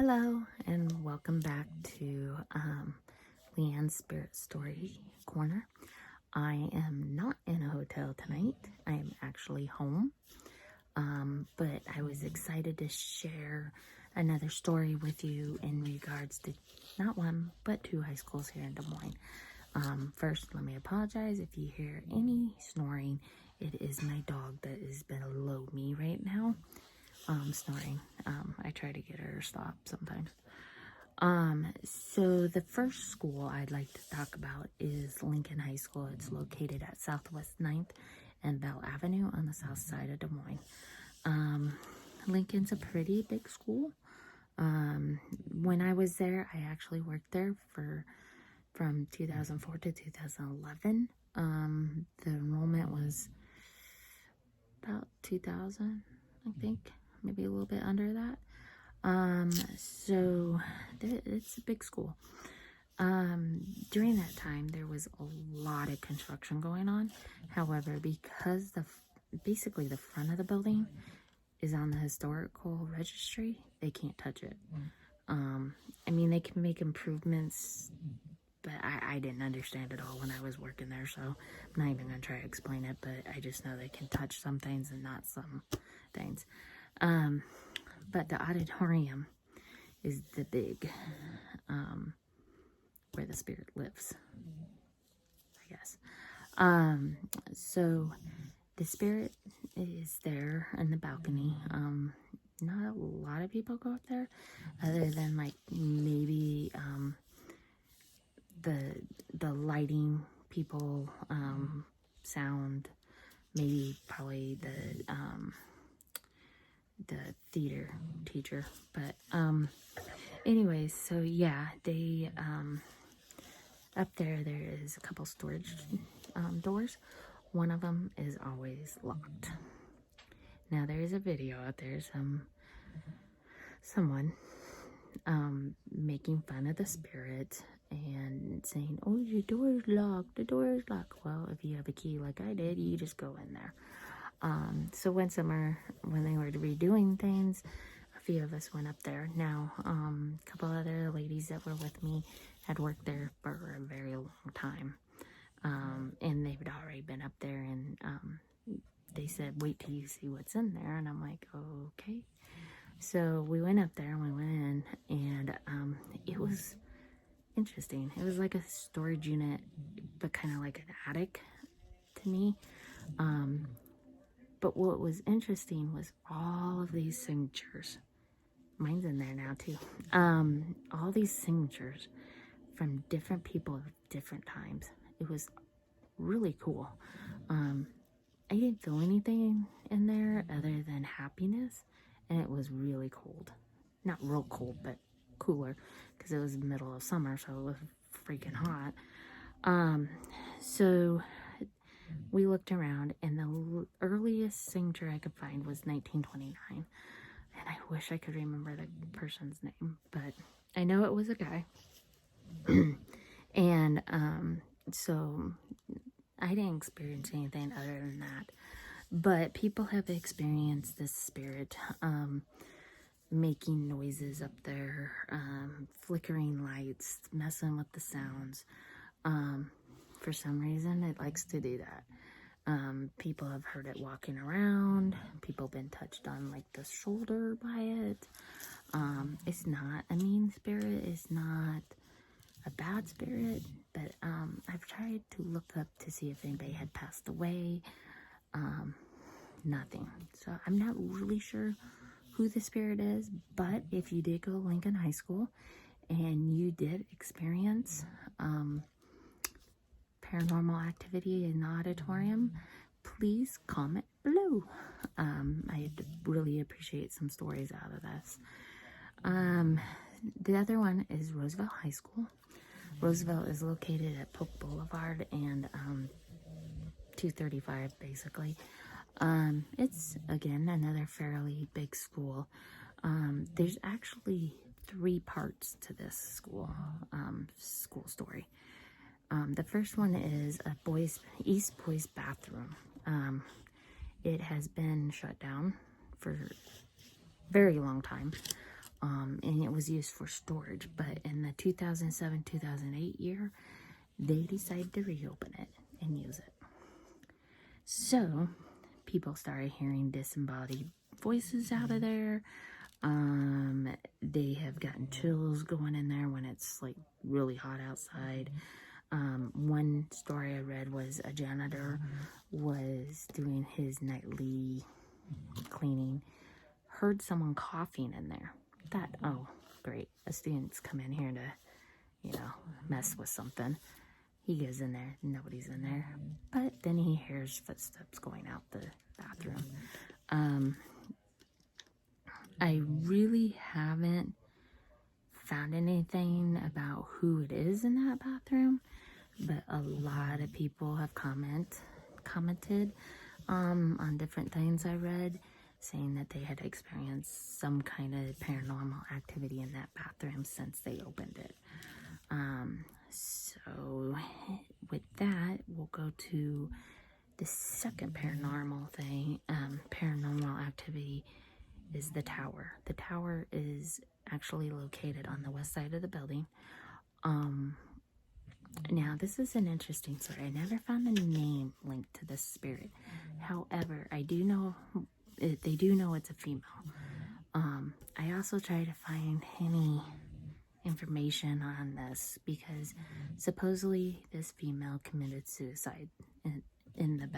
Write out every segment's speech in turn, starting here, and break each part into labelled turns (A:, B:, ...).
A: Hello and welcome back to Leanne's Spirit Story Corner. I am not in a hotel tonight. I am actually home. But I was excited to share another story with you in regards to not one, but two high schools here in Des Moines. First, let me apologize if you hear any snoring. It is my dog that is below me right now. Snoring. I try to get her to stop sometimes. So the first school I'd like to talk about is Lincoln High School. It's located at Southwest 9th and Bell Avenue on the south side of Des Moines. Lincoln's a pretty big school. When I was there, I actually worked there from 2004 to 2011. The enrollment was about 2,000, I think. Maybe a little bit under that. So it's a big school. During that time, there was a lot of construction going on. However, because basically the front of the building is on the historical registry, they can't touch it. I mean, they can make improvements, but I didn't understand it all when I was working there, so I'm not even going to try to explain it, but I just know they can touch some things and not some things. But the auditorium is the big, where the spirit lives, I guess. So the spirit is there in the balcony. Not a lot of people go up there, other than like maybe, the lighting people, sound, maybe probably the theater teacher, but anyways, so yeah, they up there is a couple storage doors. One of them is always locked. Now there is a video out there, someone making fun of the spirit and saying, oh, the door is locked, the door is locked. Well, if you have a key like I did, you just go in there. So one summer when they were redoing things, a few of us went up there. Now, a couple other ladies that were with me had worked there for a very long time. And they'd already been up there, and they said, wait till you see what's in there. And I'm like, okay. So we went up there and we went in, and it was interesting. It was like a storage unit, but kind of like an attic to me. But what was interesting was all of these signatures. Mine's in there now too. All these signatures from different people at different times. It was really cool. I didn't feel anything in there other than happiness, and it was really cold. Not real cold, but cooler, because it was the middle of summer, so it was freaking hot. So we looked around, and the earliest signature I could find was 1929. And I wish I could remember the person's name, but I know it was a guy. And so I didn't experience anything other than that. But people have experienced this spirit making noises up there, flickering lights, messing with the sounds. For some reason, it likes to do that. People have heard it walking around. People have been touched on like the shoulder by it. It's not a mean spirit. It's not a bad spirit. But I've tried to look up to see if anybody had passed away. Nothing. So I'm not really sure who the spirit is. But if you did go to Lincoln High School and you did experience paranormal activity in the auditorium, please comment below. I'd really appreciate some stories out of this. The other one is Roosevelt High School. Roosevelt is located at Polk Boulevard and 235 basically. It's again another fairly big school. There's actually 3 parts to this school story. The first one is a East Boys bathroom. It has been shut down for a very long time. and it was used for storage. But in the 2007-2008 year, they decided to reopen it and use it. So people started hearing disembodied voices out of there. They have gotten chills going in there when it's like really hot outside. One story I read was a janitor was doing his nightly cleaning, heard someone coughing in there. Thought, oh, great, a student's come in here to, mess with something. He goes in there, nobody's in there. But then he hears footsteps going out the bathroom. I really haven't found anything about who it is in that bathroom, but a lot of people have commented on different things I read, saying that they had experienced some kind of paranormal activity in that bathroom since they opened it. So with that, we'll go to the second paranormal thing. Paranormal activity is the tower. The tower is actually located on the west side of the building. Now, this is an interesting story. I never found a name linked to this spirit. However, I do know, they do know it's a female. I also try to find any information on this because supposedly this female committed suicide in the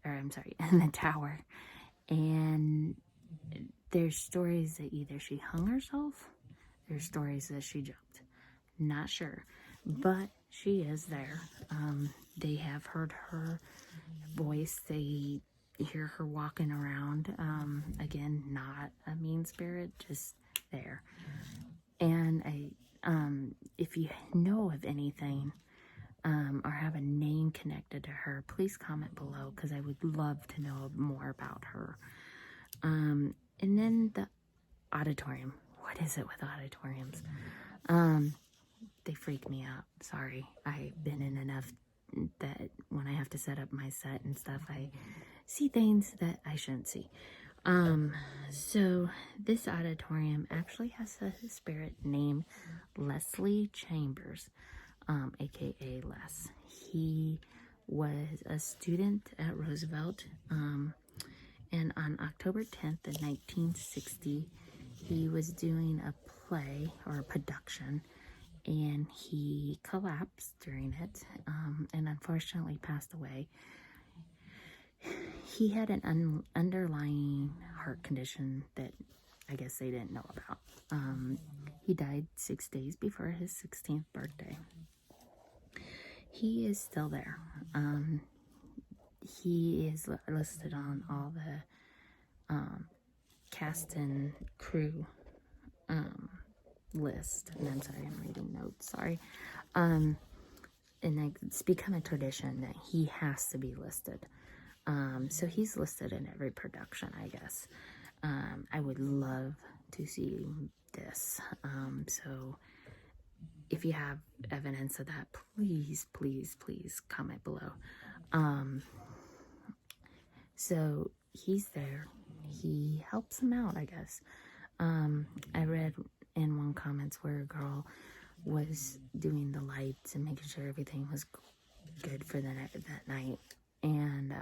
A: in the tower. And there's stories that either she hung herself, there's stories that she jumped. Not sure, but she is there. They have heard her voice. They hear her walking around. Again, not a mean spirit, just there. And if you know of anything or have a name connected to her, please comment below because I would love to know more about her. And then the auditorium. What is it with auditoriums? They freak me out. Sorry. I've been in enough that when I have to set up my set and stuff, I see things that I shouldn't see. So this auditorium actually has a spirit named Leslie Chambers, aka Les. He was a student at Roosevelt, and on October 10th in 1960, he was doing a play or a production, and he collapsed during it, and unfortunately passed away. He had an underlying heart condition that I guess they didn't know about. He died 6 days before his 16th birthday. He is still there. He is listed on all the cast and crew list. And I'm sorry, I'm reading notes. Sorry. And it's become a tradition that he has to be listed. So he's listed in every production, I guess. I would love to see this. So if you have evidence of that, please, please, please comment below. So he's there. He helps him out, I guess. I read in one comments where a girl was doing the lights and making sure everything was good for that night. And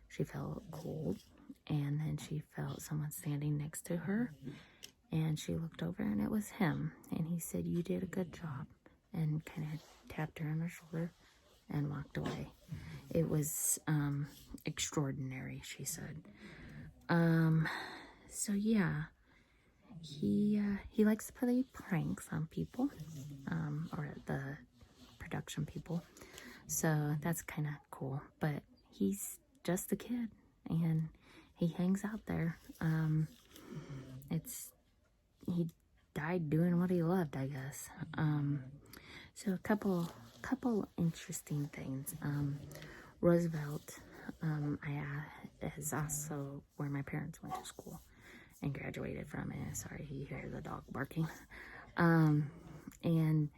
A: she felt cold, and then she felt someone standing next to her, and she looked over, and it was him. And he said, "You did a good job," and kind of tapped her on her shoulder and walked away. It was extraordinary, she said. So yeah, he likes to play pranks on people, or the production people. So that's kind of cool. But he's just a kid, and he hangs out there. He died doing what he loved, I guess. So a couple interesting things. Roosevelt, is also where my parents went to school and graduated from it. Sorry, you hear the dog barking. And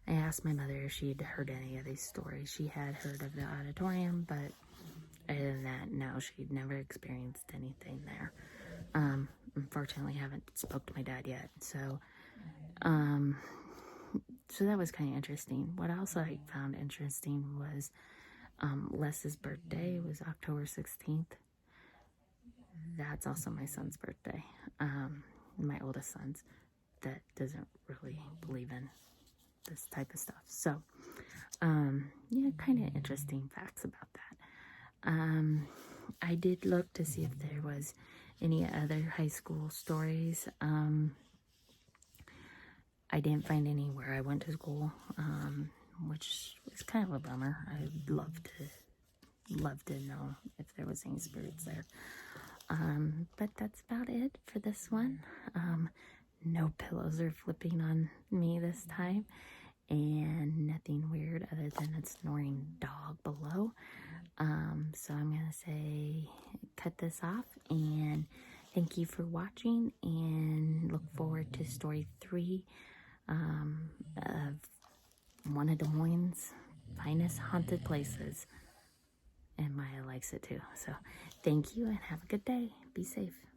A: I asked my mother if she'd heard any of these stories. She had heard of the auditorium, but other than that, no, she'd never experienced anything there. Unfortunately, I haven't spoke to my dad yet, so that was kind of interesting. What else I found interesting was Les's birthday was October 16th. That's also my son's birthday, my oldest son's, that doesn't really believe in this type of stuff. So, yeah, kind of interesting facts about that. I did look to see if there was any other high school stories. I didn't find any where I went to school, which was kind of a bummer. I'd love to know if there was any spirits there. But that's about it for this one. No pillows are flipping on me this time, and nothing weird other than a snoring dog below. So I'm gonna say cut this off, and thank you for watching, and look forward to story 3 of one of Des Moines' finest haunted places. And Maya likes it too. So thank you and have a good day. Be safe.